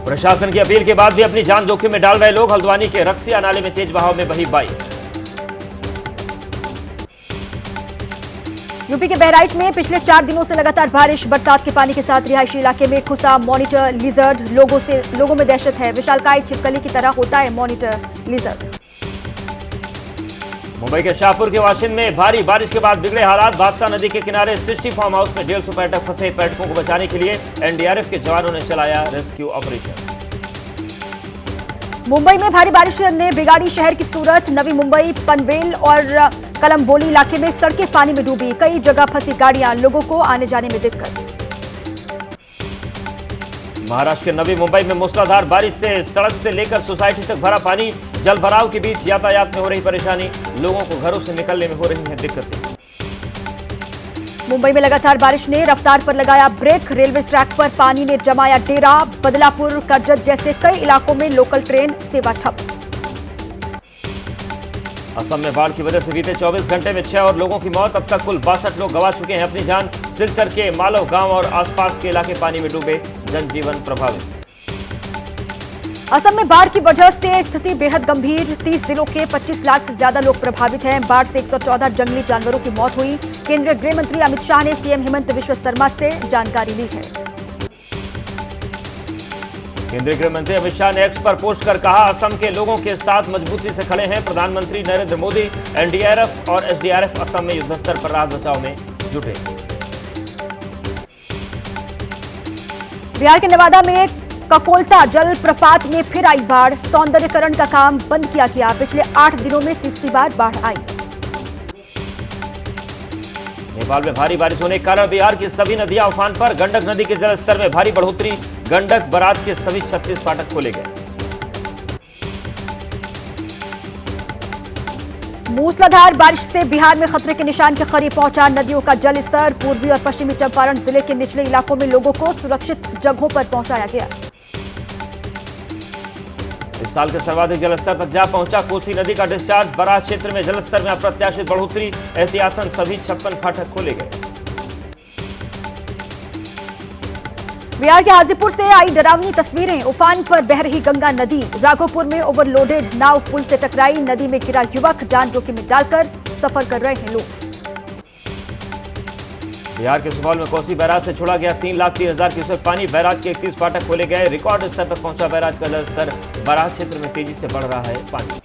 प्रशासन की अपील के बाद भी अपनी जान जोखिम में डाल रहे लोग। हल्द्वानी के रक्सिया नाले में तेज बहाव में बही बाइक। यूपी के बहराइच में पिछले 4 दिनों से लगातार बारिश, बरसात के पानी के साथ रिहायशी इलाके में घुसा मॉनिटर लिजर्ड। लोगों में दहशत है। विशालकाय छिपकली की तरह होता है मॉनिटर लिजर्ड। मुंबई के शाहपुर के वाशिंद में भारी बारिश के बाद बिगड़े हालात। बादशाह नदी के किनारे सृष्टि फार्म हाउस में 150 पर्यटक फंसे। पर्यटकों को बचाने के लिए एनडीआरएफ के जवानों ने चलाया रेस्क्यू ऑपरेशन। मुंबई में भारी बारिश ने बिगाड़ी शहर की सूरत। नवी मुंबई, पनवेल और कलम्बोली इलाके में सड़कें पानी में डूबी। कई जगह फंसी गाड़ियां, लोगों को आने जाने में दिक्कत। महाराष्ट्र के नवी मुंबई में मूसलाधार बारिश से सड़क से लेकर सोसाइटी तक भरा पानी। जल भराव के बीच यातायात में हो रही परेशानी। लोगों को घरों से निकलने में हो रही है दिक्कतें। मुंबई में लगातार बारिश ने रफ्तार पर लगाया ब्रेक। रेलवे ट्रैक पर पानी ने जमाया डेरा। बदलापुर, करजत जैसे कई इलाकों में लोकल ट्रेन सेवा ठप। असम में बाढ़ की वजह से बीते 24 घंटे में 6 और लोगों की मौत। अब तक कुल 62 लोग गंवा चुके हैं अपनी जान। सिलचर के मालव गांव और आसपास के इलाके पानी में डूबे, जनजीवन प्रभावित। असम में बाढ़ की वजह से स्थिति बेहद गंभीर। 30 जिलों के 25 लाख से ज्यादा लोग प्रभावित हैं। बाढ़ से 114 जंगली जानवरों की मौत हुई। केंद्रीय गृह मंत्री अमित शाह ने सीएम हेमंत बिश्व शर्मा से जानकारी ली है। केंद्रीय गृह मंत्री अमित शाह ने एक्स पर पोस्ट कर कहा, असम के लोगों के साथ मजबूती से खड़े हैं प्रधानमंत्री नरेंद्र मोदी। एनडीआरएफ और एसडीआरएफ असम में युद्धस्तर पर राहत बचाव में जुटे। बिहार के नवादा में ककोलता जल प्रपात में फिर आई बाढ़। सौंदर्यीकरण का काम बंद किया गया। पिछले 8 दिनों में तीसरी बार बाढ़ आई। नेपाल में भारी बारिश होने के कारण बिहार की सभी नदियां उफान पर। गंडक नदी के जलस्तर में भारी बढ़ोतरी। गंडक बराज के सभी 36 फाटक खोले गए। मूसलाधार बारिश से बिहार में खतरे के निशान के करीब पहुंचा नदियों का जल स्तर। पूर्वी और पश्चिमी चंपारण जिले के निचले इलाकों में लोगों को सुरक्षित जगहों पर पहुंचाया गया। इस साल के सर्वाधिक जलस्तर तक जा पहुंचा कोसी नदी का डिस्चार्ज। बराज क्षेत्र में जलस्तर में अप्रत्याशित बढ़ोतरी। एहतियातन सभी 56 फाटक खोले गए। बिहार के हाजीपुर से आई डरावनी तस्वीरें। उफान पर बह रही गंगा नदी। राघोपुर में ओवरलोडेड नाव पुल से टकराई। नदी में गिरा युवक, जान जोखिम में डालकर सफर कर रहे हैं लोग। बिहार के सुपौल में कोसी बैराज से छोड़ा गया 3,30,000 क्यूसेक पानी। बैराज के 31 फाटक खोले गए। रिकॉर्ड स्तर तक पहुंचा बैराज का जलस्तर। बराज क्षेत्र में तेजी से बढ़ रहा है पानी।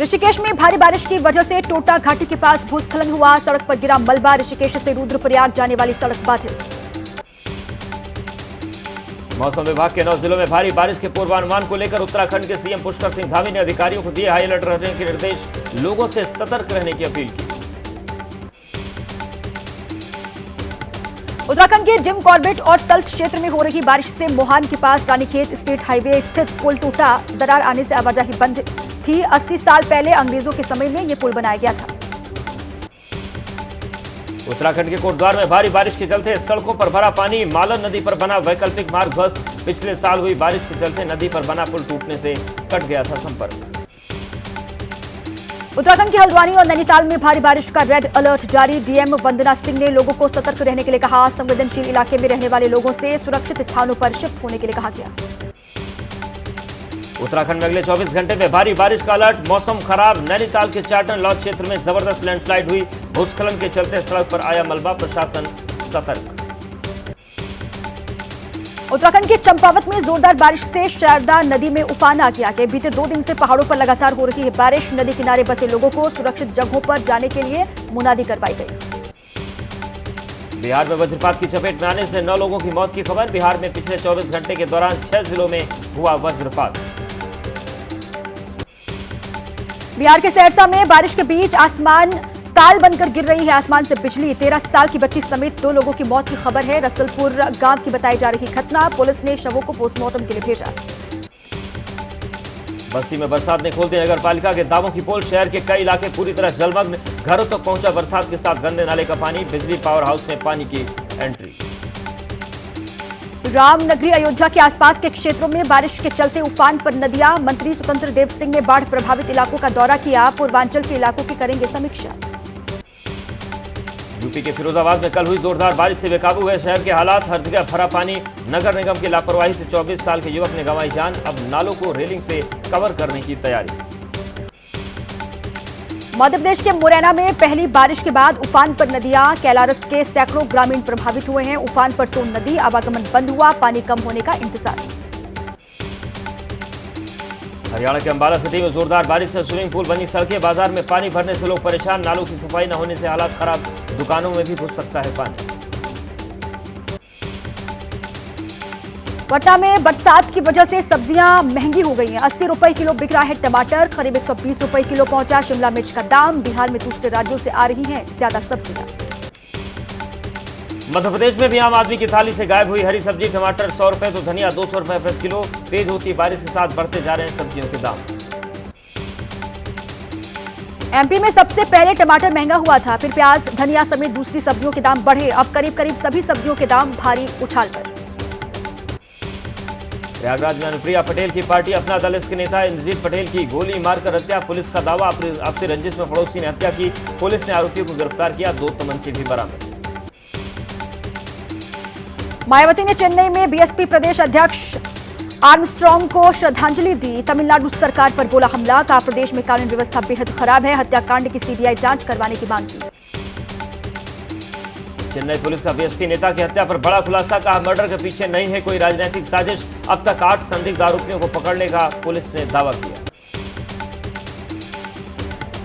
ऋषिकेश में भारी बारिश की वजह से टोटा घाटी के पास भूस्खलन हुआ। सड़क पर गिरा मलबा। ऋषिकेश से रुद्रप्रयाग जाने वाली सड़क बाधित। मौसम विभाग के 9 जिलों में भारी बारिश के पूर्वानुमान को लेकर उत्तराखंड के सीएम पुष्कर सिंह धामी ने अधिकारियों को दिए हाई अलर्ट रहने के निर्देश। लोगों से सतर्क रहने की अपील की। उत्तराखंड के जिम कॉर्बेट और सल्ट क्षेत्र में हो रही बारिश से मोहान के पास रानीखेत स्टेट हाईवे स्थित पुल टूटा। दरार आने से आवाजाही बंद थी। 80 साल पहले अंग्रेजों के समय में यह पुल बनाया गया था। उत्तराखंड के कोटद्वार में भारी बारिश के चलते सड़कों पर भरा पानी। मालन नदी पर बना वैकल्पिक मार्ग ध्वस्त। पिछले साल हुई बारिश के चलते नदी पर बना पुल टूटने से कट गया था संपर्क। उत्तराखंड के हल्द्वानी और नैनीताल में भारी बारिश का रेड अलर्ट जारी। डीएम वंदना सिंह ने लोगों को सतर्क रहने के लिए कहा। संवेदनशील इलाके में रहने वाले लोगों से सुरक्षित स्थानों पर शिफ्ट होने के लिए कहा गया। उत्तराखंड में अगले 24 घंटे में भारी बारिश का अलर्ट। मौसम खराब। नैनीताल के चाटन लॉज क्षेत्र में जबरदस्त लैंडस्लाइड हुई। भूस्खलन के चलते सड़क पर आया मलबा। प्रशासन सतर्क। उत्तराखंड के चंपावत में जोरदार बारिश से शारदा नदी में उफान आ गया है। बीते 2 दिन से पहाड़ों पर लगातार हो रही है बारिश। नदी किनारे बसे लोगों को सुरक्षित जगहों पर जाने के लिए मुनादी करवाई गई। बिहार में वज्रपात की चपेट में आने से 9 लोगों की मौत की खबर। बिहार में पिछले 24 घंटे के दौरान 6 जिलों में हुआ वज्रपात। बिहार के सहरसा में बारिश के बीच आसमान काल बनकर गिर रही है। आसमान से बिजली। 13 साल की बच्ची समेत 2 लोगों की मौत की खबर है। रसलपुर गांव की बताई जा रही घटना। पुलिस ने शवों को पोस्टमार्टम के लिए भेजा। बस्ती में बरसात ने खोल दी नगर पालिका के दावों की पोल। शहर के कई इलाके पूरी तरह जलमग्न। घरों तक पहुंचा बरसात के साथ गंदे नाले का पानी। बिजली पावर हाउस में पानी की एंट्री। रामनगरी अयोध्या के आसपास के क्षेत्रों में बारिश के चलते उफान पर नदियां। मंत्री स्वतंत्र देव सिंह ने बाढ़ प्रभावित इलाकों का दौरा किया। पूर्वांचल के इलाकों की करेंगे समीक्षा। यूपी के फिरोजाबाद में कल हुई जोरदार बारिश से बेकाबू हुए शहर के हालात। हर जगह भरा पानी। नगर निगम की लापरवाही से 24 साल के युवक ने गंवाई जान। अब नालों को रेलिंग से कवर करने की तैयारी। मध्य प्रदेश के मुरैना में पहली बारिश के बाद उफान पर नदियां। कैलारस के सैकड़ों ग्रामीण प्रभावित हुए हैं। उफान पर सोन नदी, आवागमन बंद हुआ। पानी कम होने का इंतजार। हरियाणा के अंबाला सिटी में जोरदार बारिश से स्विमिंग पूल बनी सड़कें। बाजार में पानी भरने से लोग परेशान। नालों की सफाई न होने से हालात खराब। दुकानों में भी घुस सकता है पानी। पटना में बरसात की वजह से सब्जियां महंगी हो गई हैं। 80 रुपए किलो बिक रहा है टमाटर। करीब 120 रुपए किलो पहुंचा शिमला मिर्च का दाम। बिहार में दूसरे राज्यों से आ रही हैं ज्यादा सब्जियां। मध्य प्रदेश में भी आम आदमी की थाली से गायब हुई हरी सब्जी। टमाटर 100 रुपए तो धनिया 200 रुपए प्रति किलो। तेज होती बारिश के साथ बढ़ते जा रहे हैं सब्जियों के दाम। एमपी में सबसे पहले टमाटर महंगा हुआ था, फिर प्याज, धनिया समेत दूसरी सब्जियों के दाम बढ़े। अब करीब करीब सभी सब्जियों के दाम भारी उछाल पर। प्रयागराज में अनुप्रिया पटेल की पार्टी अपना दल, इसके नेता इंद्रजीत पटेल की गोली मारकर हत्या। पुलिस का दावा आपसी रंजिश में पड़ोसी ने हत्या की। पुलिस ने आरोपियों को गिरफ्तार किया। 2 तमंचे भी बरामद। मायावती ने चेन्नई में बीएसपी प्रदेश अध्यक्ष आर्मस्ट्रॉन्ग को श्रद्धांजलि दी। तमिलनाडु सरकार पर बोला हमला। कहा प्रदेश में कानून व्यवस्था बेहद खराब है। हत्याकांड की सीबीआई जांच करवाने की मांग की। चेन्नई पुलिस का बीएसपी नेता की हत्या पर बड़ा खुलासा। कहा मर्डर के पीछे नहीं है कोई राजनीतिक साजिश। अब तक 8 संदिग्ध आरोपियों को पकड़ने का पुलिस ने दावा किया।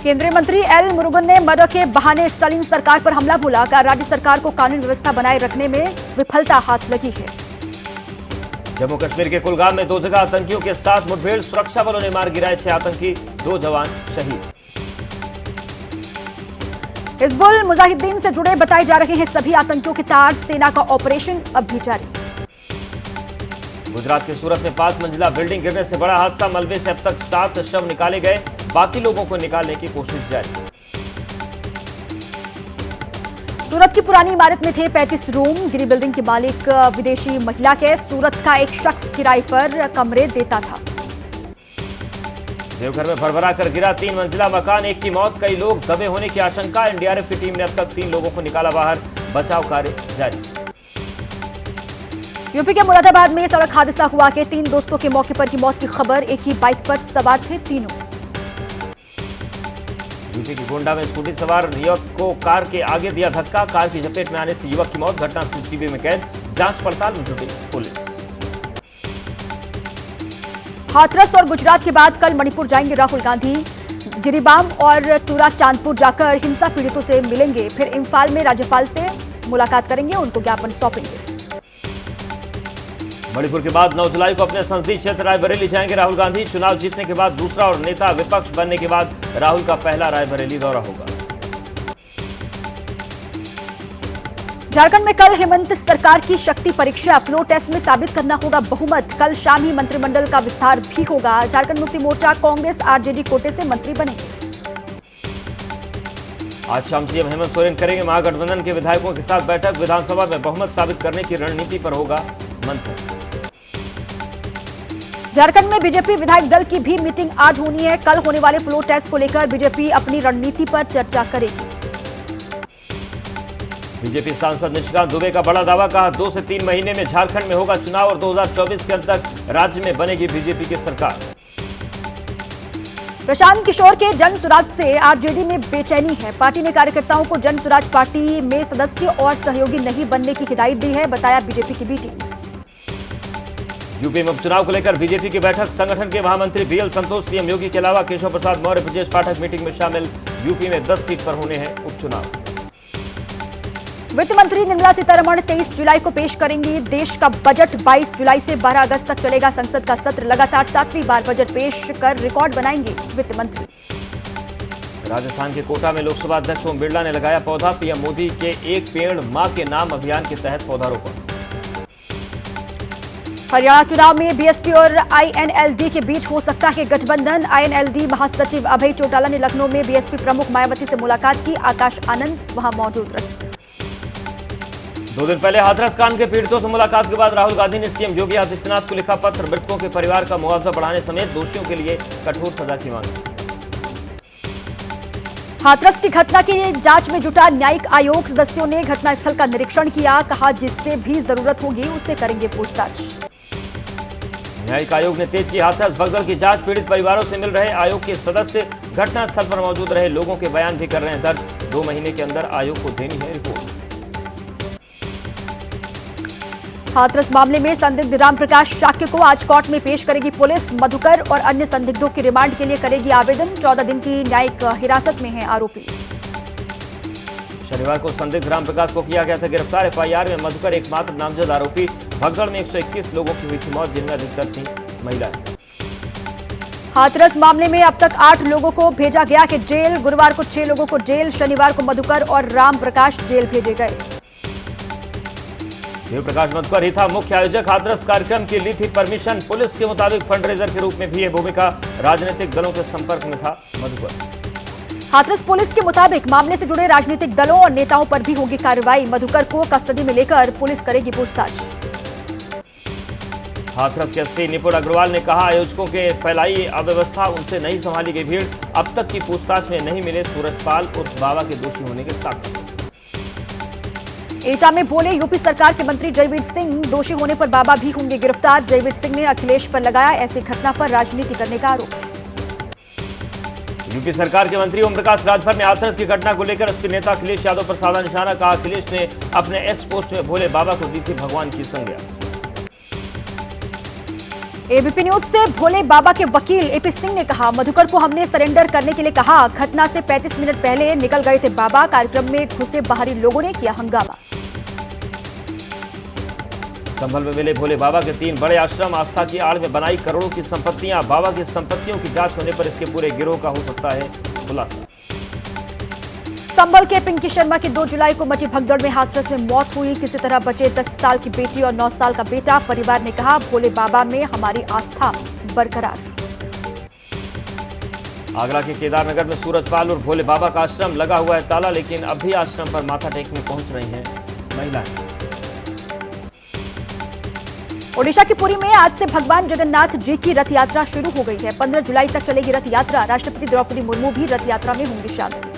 केंद्रीय मंत्री एल मुरुगन ने मर्डर के बहाने स्टालिन सरकार पर हमला बोला। कहा राज्य सरकार को कानून व्यवस्था बनाए रखने में विफलता हाथ लगी है। जम्मू कश्मीर के कुलगाम में 2 जगह आतंकियों के साथ मुठभेड़। सुरक्षा बलों ने मार गिराए 6 आतंकी, 2 जवान शहीद। हिजबुल मुजाहिदीन से जुड़े बताए जा रहे हैं सभी आतंकियों के तार। सेना का ऑपरेशन अब भी जारी। गुजरात के सूरत में 5 मंजिला बिल्डिंग गिरने से बड़ा हादसा। मलबे से अब तक 7 शव निकाले गए। बाकी लोगों को निकालने की कोशिश जारी। सूरत की पुरानी इमारत में थे 35 रूम। गिरी बिल्डिंग के मालिक विदेशी महिला के। सूरत का एक शख्स किराए पर कमरे देता था। देवघर में भरभरा कर गिरा 3 मंजिला मकान। एक की मौत, कई लोग दबे होने की आशंका। एनडीआरएफ की टीम ने अब तक 3 लोगों को निकाला बाहर। बचाव कार्य जारी। यूपी के मुरादाबाद में सड़क हादसा हुआ कि 3 दोस्तों के मौके पर ही मौत की खबर। एक ही बाइक पर सवार थे तीनों। यूपी की गोंडा में स्कूटी सवार युवक को कार के आगे दिया धक्का। कार की चपेट में आने से युवक की मौत। घटना सीसीटीवी में कैद। जांच पड़ताल में जुटी पुलिस। हाथरस और गुजरात के बाद कल मणिपुर जाएंगे राहुल गांधी। जिरीबाम और चूरा चांदपुर जाकर हिंसा पीड़ितों से मिलेंगे। फिर इम्फाल में राज्यपाल से मुलाकात करेंगे, उनको ज्ञापन सौंपेंगे। मणिपुर के बाद 9 जुलाई को अपने संसदीय क्षेत्र रायबरेली जाएंगे राहुल गांधी। चुनाव जीतने के बाद दूसरा और नेता विपक्ष बनने के बाद राहुल का पहला रायबरेली दौरा होगा। झारखंड में कल हेमंत सरकार की शक्ति परीक्षा। फ्लोर टेस्ट में साबित करना होगा बहुमत। कल शाम ही मंत्रिमंडल का विस्तार भी होगा। झारखंड मुक्ति मोर्चा, कांग्रेस, आरजेडी कोटे से मंत्री बनेंगे। आज शाम सीएम हेमंत सोरेन करेंगे महागठबंधन के विधायकों के साथ बैठक। विधानसभा में बहुमत साबित करने की रणनीति पर होगा मंथन। झारखंड में बीजेपी विधायक दल की भी मीटिंग आज होनी है। कल होने वाले फ्लोर टेस्ट को लेकर बीजेपी अपनी रणनीति पर चर्चा करेगी। बीजेपी सांसद निशिकांत दुबे का बड़ा दावा। कहा 2 से 3 महीने में झारखंड में होगा चुनाव और 2024 के अंत तक राज्य में बनेगी बीजेपी की सरकार। प्रशांत किशोर के जन स्वराज से आरजेडी में बेचैनी है। पार्टी ने कार्यकर्ताओं को जन स्वराज पार्टी में सदस्य और सहयोगी नहीं बनने की हिदायत दी है, बताया बीजेपी की बी टीम। यूपी में उपचुनाव को लेकर बीजेपी की बैठक। संगठन के महामंत्री बीएल संतोष, सीएम योगी के अलावा केशव प्रसाद मौर्य, ब्रजेश पाठक मीटिंग में शामिल। यूपी में 10 सीट पर होने हैं उपचुनाव। वित्त मंत्री निर्मला सीतारमण 23 जुलाई को पेश करेंगी देश का बजट। 22 जुलाई से 12 अगस्त तक चलेगा संसद का सत्र। लगातार 7वीं बार बजट पेश कर रिकॉर्ड बनाएंगे वित्त मंत्री। राजस्थान के कोटा में लोकसभा अध्यक्ष ओम बिरला ने लगाया पौधा। पीएम मोदी के एक पेड़ मां के नाम अभियान के तहत पौधारोपण। हरियाणा चुनाव में बीएसपी और आईएनएलडी के बीच हो सकता है गठबंधन। आईएनएलडी महासचिव अभय चौटाला ने लखनऊ में बीएसपी प्रमुख मायावती से मुलाकात की। आकाश आनंद वहां मौजूद रहे। 2 दिन पहले हाथरस कांड के पीड़ितों से मुलाकात के बाद राहुल गांधी ने सीएम योगी आदित्यनाथ को लिखा पत्र। मृतकों के परिवार का मुआवजा बढ़ाने समेत दोषियों के लिए कठोर सजा की मांग। हाथरस की घटना की जांच में जुटा न्यायिक आयोग। सदस्यों ने घटनास्थल का निरीक्षण किया, कहा जिससे भी जरूरत होगी उससे करेंगे पूछताछ। न्यायिक आयोग ने तेज की हाथरस भगदड़ की जांच। पीड़ित परिवारों से मिल रहे आयोग के सदस्य, घटनास्थल पर मौजूद रहे लोगों के बयान भी कर रहे हैं दर्ज। 2 महीने के अंदर आयोग को देनी है रिपोर्ट। हाथरस मामले में संदिग्ध रामप्रकाश शाक्य को आज कोर्ट में पेश करेगी पुलिस। मधुकर और अन्य संदिग्धों की रिमांड के लिए करेगी आवेदन। 14 दिन की न्यायिक हिरासत में है आरोपी। शनिवार को संदिग्ध रामप्रकाश को किया गया था गिरफ्तार। एफआईआर में मधुकर एकमात्र नामजद आरोपी। भगदड़ में 121 लोगों की हुई थी मौत, जिनमें अधिकतर थी महिलाएं। हाथरस मामले में अब तक 8 लोगों को भेजा गया है जेल। गुरुवार को 6 लोगों को जेल, शनिवार को मधुकर और रामप्रकाश जेल भेजे गए। देव प्रकाश मधुकर ही था मुख्य आयोजक। हाथरस कार्यक्रम की ली थी परमिशन। पुलिस के मुताबिक फंडरेजर के रूप में भी यह भूमिका। राजनीतिक दलों के संपर्क में था मधुकर। हाथरस पुलिस के मुताबिक मामले से जुड़े राजनीतिक दलों और नेताओं पर भी होगी कार्रवाई। मधुकर को कस्टडी में लेकर पुलिस करेगी पूछताछ। हाथरस के एसपी निपुण अग्रवाल ने कहा, आयोजकों के फैलाई अव्यवस्था, उनसे नहीं संभाली गई भीड़। अब तक की पूछताछ में नहीं मिले सूरजपाल उर्फ बाबा के दोषी होने के साक्ष्य। एटा में बोले यूपी सरकार के मंत्री जयवीर सिंह, दोषी होने पर बाबा भी होंगे गिरफ्तार। जयवीर सिंह ने अखिलेश पर लगाया ऐसी घटना पर राजनीति करने का आरोप। यूपी सरकार के मंत्री ओम प्रकाश राजभर ने हाथरस की घटना को लेकर उसके नेता अखिलेश यादव पर साधा निशाना। कहा, अखिलेश ने अपने एक्स पोस्ट में भोले बाबा को दी थी भगवान की संज्ञा। एबीपी न्यूज से भोले बाबा के वकील एपी सिंह ने कहा, मधुकर को हमने सरेंडर करने के लिए कहा। घटना से 35 मिनट पहले निकल गए थे बाबा। कार्यक्रम में घुसे बाहरी लोगों ने किया हंगामा। संभल में मिले भोले बाबा के 3 बड़े आश्रम। आस्था की आड़ में बनाई करोड़ों की संपत्तियां। बाबा की संपत्तियों की जांच होने पर इसके पूरे गिरोह का हो सकता है खुलासा। संभल के पिंकी शर्मा की 2 जुलाई को मची भगदड़ में हाथरस में मौत हुई। किसी तरह बचे 10 साल की बेटी और 9 साल का बेटा। परिवार ने कहा, भोले बाबा में हमारी आस्था बरकरार। आगरा के केदारनगर में सूरजपाल और भोले बाबा का आश्रम लगा हुआ है ताला, लेकिन अब भी आश्रम पर माथा टेकने पहुंच रही हैं महिलाएं। ओडिशा की पुरी में आज से भगवान जगन्नाथ जी की रथ यात्रा शुरू हो गई है। 15 जुलाई तक चलेगी रथ यात्रा। राष्ट्रपति द्रौपदी मुर्मू भी रथ यात्रा में होंगी शामिल।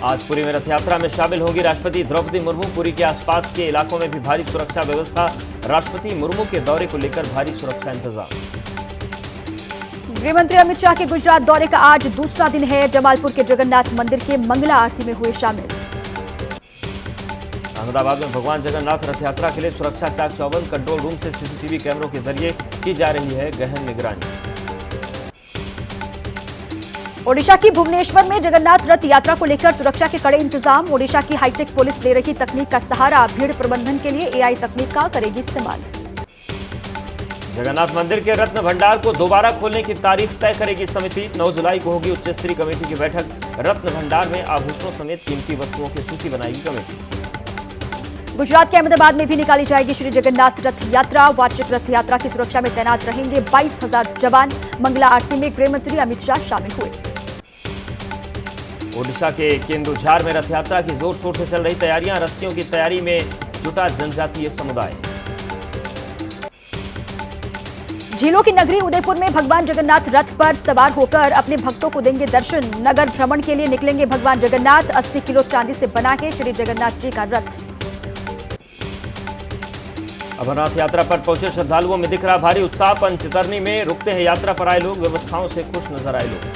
आज पुरी में रथ यात्रा में शामिल होंगी राष्ट्रपति द्रौपदी मुर्मू। पुरी के आसपास के इलाकों में भी भारी सुरक्षा व्यवस्था। राष्ट्रपति मुर्मू के दौरे को लेकर भारी सुरक्षा इंतजाम। गृह मंत्री अमित शाह के गुजरात दौरे का आज दूसरा दिन है। जमालपुर के जगन्नाथ मंदिर के मंगला आरती में हुए शामिल। अहमदाबाद में भगवान जगन्नाथ रथ यात्रा के लिए सुरक्षा चाक चौबंद। कंट्रोल रूम से सीसीटीवी कैमरों के जरिए की जा रही है गहन निगरानी। ओडिशा की भुवनेश्वर में जगन्नाथ रथ यात्रा को लेकर सुरक्षा के कड़े इंतजाम। ओडिशा की हाईटेक पुलिस ले रही तकनीक का सहारा। भीड़ प्रबंधन के लिए एआई तकनीक का करेगी इस्तेमाल। जगन्नाथ मंदिर के रत्न भंडार को दोबारा खोलने की तारीख तय करेगी समिति। 9 जुलाई को होगी उच्च स्तरीय कमेटी की बैठक। रत्न भंडार में आभूषणों समेत कीमती वस्तुओं की सूची बनाएगी कमेटी। गुजरात के अहमदाबाद में भी निकाली जाएगी श्री जगन्नाथ रथ यात्रा। वार्षिक रथ यात्रा की सुरक्षा में तैनात रहेंगे 22,000 जवान। मंगला आरती में गृह मंत्री अमित शाह शामिल हुए। ओडिशा के केंदुझार में रथ यात्रा की जोर शोर से चल रही तैयारियां। रस्सियों की तैयारी में जुटा जनजातीय समुदाय। झीलों की नगरी उदयपुर में भगवान जगन्नाथ रथ पर सवार होकर अपने भक्तों को देंगे दर्शन। नगर भ्रमण के लिए निकलेंगे भगवान जगन्नाथ। 80 किलो चांदी से बना के श्री जगन्नाथ जी का रथ। अमरनाथ यात्रा पर पहुंचे श्रद्धालुओं में दिख रहा भारी उत्साह। पंचतरनी में रुकते हैं यात्रा पर आए लोग। व्यवस्थाओं से खुश नजर आए लोग।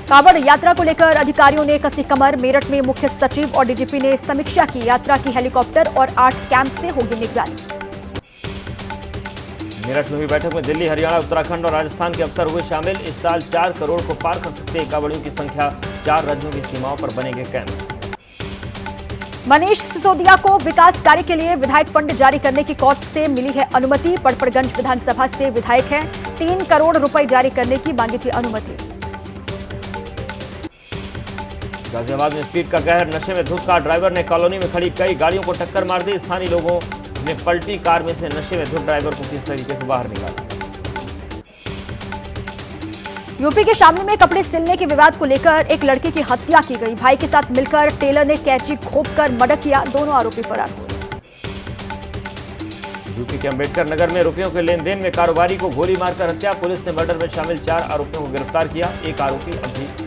कांवड़ यात्रा को लेकर अधिकारियों ने कसी कमर। मेरठ में मुख्य सचिव और डीजीपी ने समीक्षा की। यात्रा की हेलीकॉप्टर और 8 कैंप से होगी निगरानी। मेरठ में हुई बैठक में दिल्ली, हरियाणा, उत्तराखंड और राजस्थान के अफसर हुए शामिल। इस साल 4 करोड़ को पार कर सकते हैं कांवड़ियों की संख्या। 4 राज्यों की सीमाओं पर बनेंगे कैंप। मनीष सिसोदिया को विकास कार्य के लिए विधायक फंड जारी करने की कोर्ट से मिली है अनुमति। पड़पड़गंज विधानसभा से विधायक हैं। 3 करोड़ रुपए जारी करने की मांगी थी अनुमति। गाजियाबाद में स्पीड का कहर। नशे में धुत कार ड्राइवर ने कॉलोनी में खड़ी कई गाड़ियों को टक्कर मार दी। स्थानीय लोगों ने पलटी कार में से नशे में धुत ड्राइवर को किस तरीके से बाहर निकाला। यूपी के शामली में कपड़े सिलने के विवाद को लेकर एक लड़के की हत्या की गई। भाई के साथ मिलकर टेलर ने कैंची घोंपकर मर्डर किया। दोनों आरोपी फरार हुए। यूपी के अंबेडकर नगर में रुपयों के लेन देन में कारोबारी को गोली मारकर हत्या। पुलिस ने मर्डर में शामिल 4 आरोपियों को गिरफ्तार किया। एक आरोपी अभी